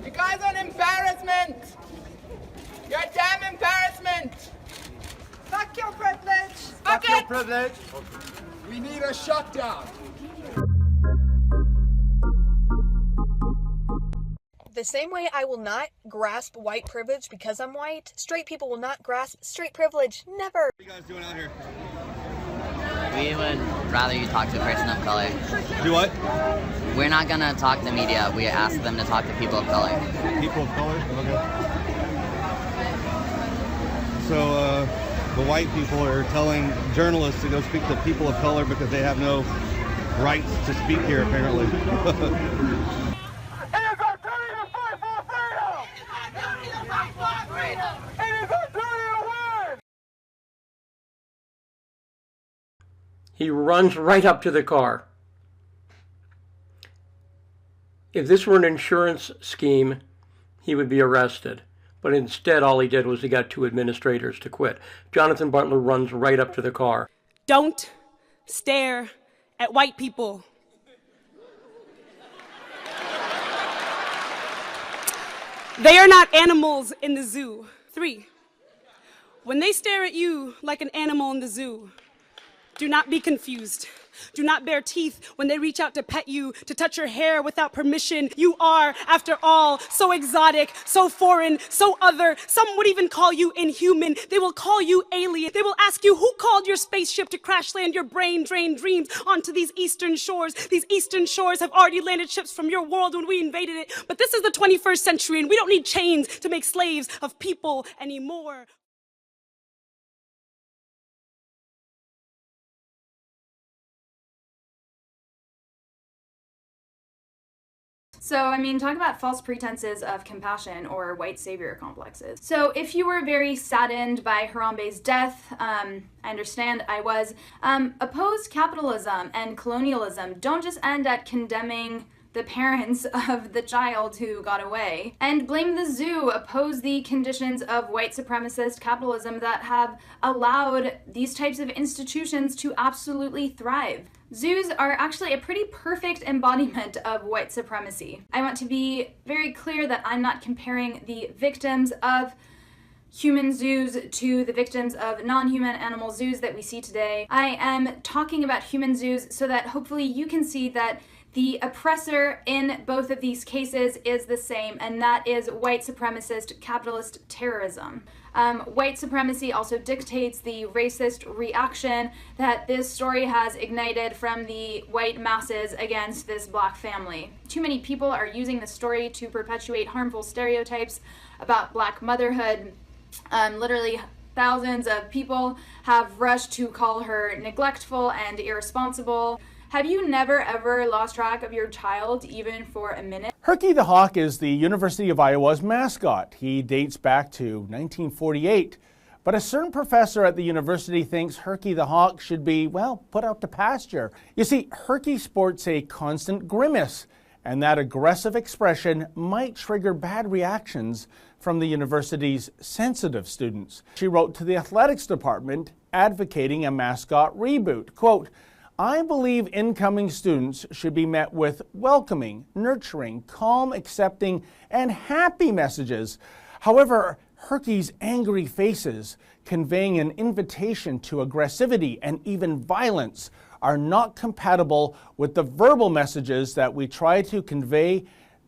You guys are an embarrassment. You're a damn embarrassment. Fuck your privilege. Fuck your privilege. We need a shutdown. The same way I will not grasp white privilege because I'm white, straight people will not grasp straight privilege. Never. What are you guys doing out here? We would rather you talk to a person of color. Do what? We're not gonna talk to the media. We ask them to talk to people of color. People of color? Okay. So, the white people are telling journalists to go speak to people of color because they have no rights to speak here, apparently. He runs right up to the car. If this were an insurance scheme, he would be arrested. But instead, all he did was he got 2 administrators to quit. Jonathan Butler runs right up to the car. Don't stare at white people. They are not animals in the zoo. 3, when they stare at you like an animal in the zoo, do not be confused. Do not bare teeth when they reach out to pet you, to touch your hair without permission. You are, after all, so exotic, so foreign, so other. Some would even call you inhuman. They will call you alien. They will ask you who called your spaceship to crash land your brain-drained dreams onto these eastern shores. These eastern shores have already landed ships from your world when we invaded it. But this is the 21st century, and we don't need chains to make slaves of people anymore. So, I mean, talk about false pretenses of compassion or white savior complexes. So, if you were very saddened by Harambe's death, I understand I was, oppose capitalism and colonialism. Don't just end at condemning the parents of the child who got away. And blame the zoo, oppose the conditions of white supremacist capitalism that have allowed these types of institutions to absolutely thrive. Zoos are actually a pretty perfect embodiment of white supremacy. I want to be very clear that I'm not comparing the victims of human zoos to the victims of non-human animal zoos that we see today. I am talking about human zoos so that hopefully you can see that the oppressor in both of these cases is the same, and that is white supremacist capitalist terrorism. White supremacy also dictates the racist reaction that this story has ignited from the white masses against this black family. Too many people are using the story to perpetuate harmful stereotypes about black motherhood. Literally thousands of people have rushed to call her neglectful and irresponsible. Have you never ever lost track of your child, even for a minute? Herky the Hawk is the University of Iowa's mascot. He dates back to 1948. But a certain professor at the university thinks Herky the Hawk should be, well, put out to pasture. You see, Herky sports a constant grimace, and that aggressive expression might trigger bad reactions from the university's sensitive students. She wrote to the athletics department advocating a mascot reboot. Quote, I believe incoming students should be met with welcoming, nurturing, calm, accepting, and happy messages. However, Herky's angry faces, conveying an invitation to aggressivity and even violence, are not compatible with the verbal messages that we try to convey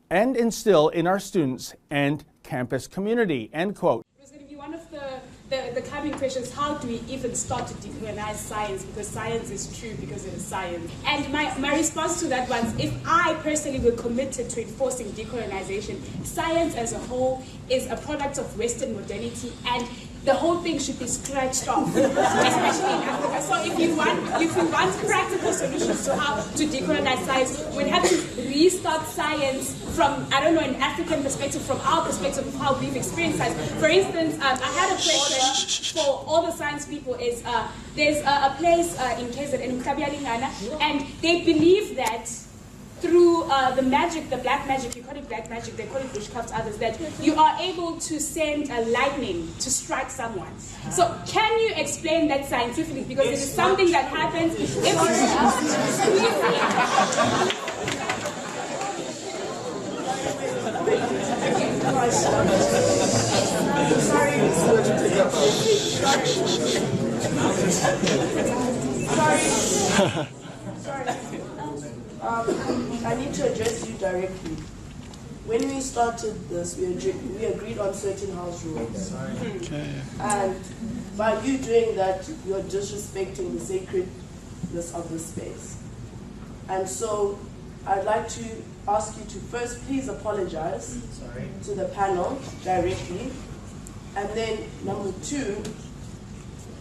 and instill in our students and campus community, end quote. It's going to be one of the coming questions, how do we even start to decolonize science? Because science is true because it is science. And my response to that was, if I personally were committed to enforcing decolonization, science as a whole is a product of Western modernity, and the whole thing should be scratched off, especially in Africa. So if you want practical solutions to how to decolonize science, we'd have to restart science from, I don't know, an African perspective, from our perspective of how we've experienced science. For instance, I had a question for all the science people, is there's a place in KZN, Ghana, and they believe that through the magic, the black magic, you call it black magic, they call it witchcraft, others, that you are able to send a lightning to strike someone. So can you explain that scientifically? Because it is something that happens I need to address you directly. When we started this, we agreed on certain house rules. Okay. And by you doing that, you're disrespecting the sacredness of this space. And so I'd like to ask you to first please apologize to the panel directly. And then number two,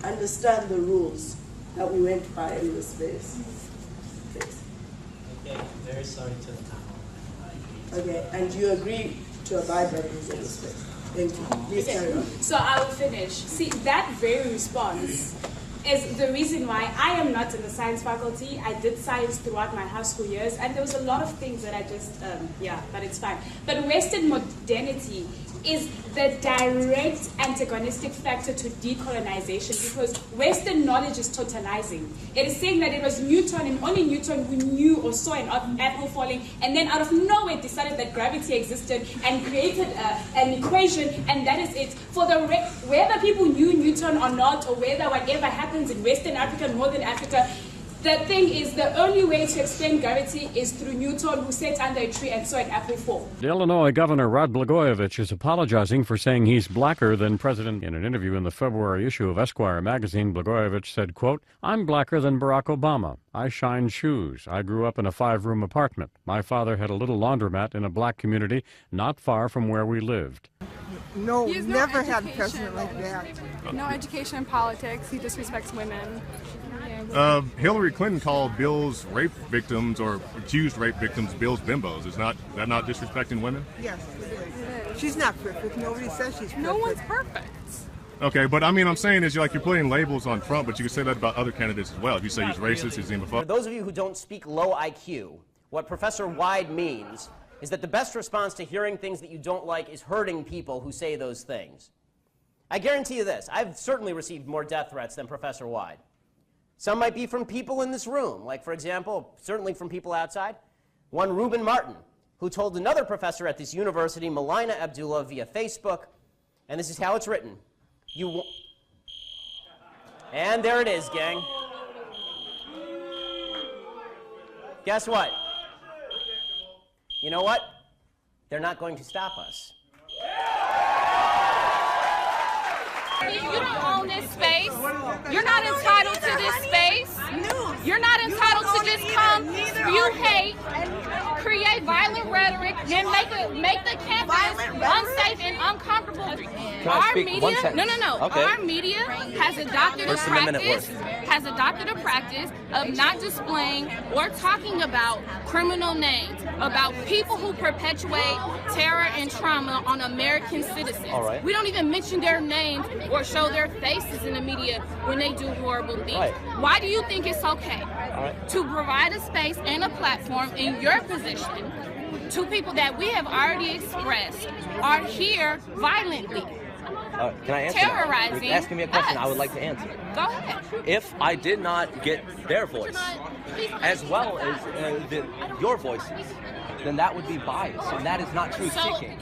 understand the rules that we went by in this space. Please. Okay, very sorry to the panel. Okay, and you agree to abide by the rules of this space. Thank you. Please carry on. So I will finish. See, that very response is the reason why I am not in the science faculty. I did science throughout my high school years, and there was a lot of things that I just, but it's fine. But Western modernity is the direct antagonistic factor to decolonization, because Western knowledge is totalizing. It is saying that it was Newton and only Newton who knew or saw an apple falling, and then out of nowhere decided that gravity existed and created an equation, and that is it. For the whether people knew Newton or not, or whether whatever happens in Western Africa, Northern Africa, the thing is, the only way to explain gravity is through Newton, who sat under a tree and saw an apple fall. Illinois Governor Rod Blagojevich is apologizing for saying he's blacker than President. In an interview in the February issue of Esquire magazine, Blagojevich said, quote, "I'm blacker than Barack Obama. I shine shoes. I grew up in a 5-room apartment. My father had a little laundromat in a black community not far from where we lived." No, never had a president like that. No education in politics. He disrespects women. Hillary Clinton called Bill's rape victims, or accused rape victims, Bill's bimbos. Is that not disrespecting women? Yes, it is. She's not perfect. Nobody says she's perfect. No one's perfect. Okay, but I mean, I'm saying is you're putting labels on Trump, but you can say that about other candidates as well. If you say he's racist, he's xenophobic. For those of you who don't speak low IQ, what Professor Wyde means is that the best response to hearing things that you don't like is hurting people who say those things. I guarantee you this, I've certainly received more death threats than Professor Wyde. Some might be from people in this room, like, for example, certainly from people outside. One Reuben Martin, who told another professor at this university, Melina Abdullah, via Facebook, and this is how it's written. And there it is, gang. Guess what? You know what? They're not going to stop us. If you don't own this space, you're not entitled to this space. You're not entitled to just come, spew hate, create violent rhetoric, and make the campus unsafe and uncomfortable. Our media, Okay. Our media has adopted a practice of not displaying or talking about criminal names, about people who perpetuate terror and trauma on American citizens. All right. We don't even mention their names or show their faces in the media when they do horrible things. Right. Why do you think it's okay to provide a space and a platform in your position to people that we have already expressed are here violently? Can I answer terrorizing that? You're asking me a question us. I would like to answer. Go ahead. If I did not get their voice, as well as your voices, then that would be bias, and that is not truth-seeking.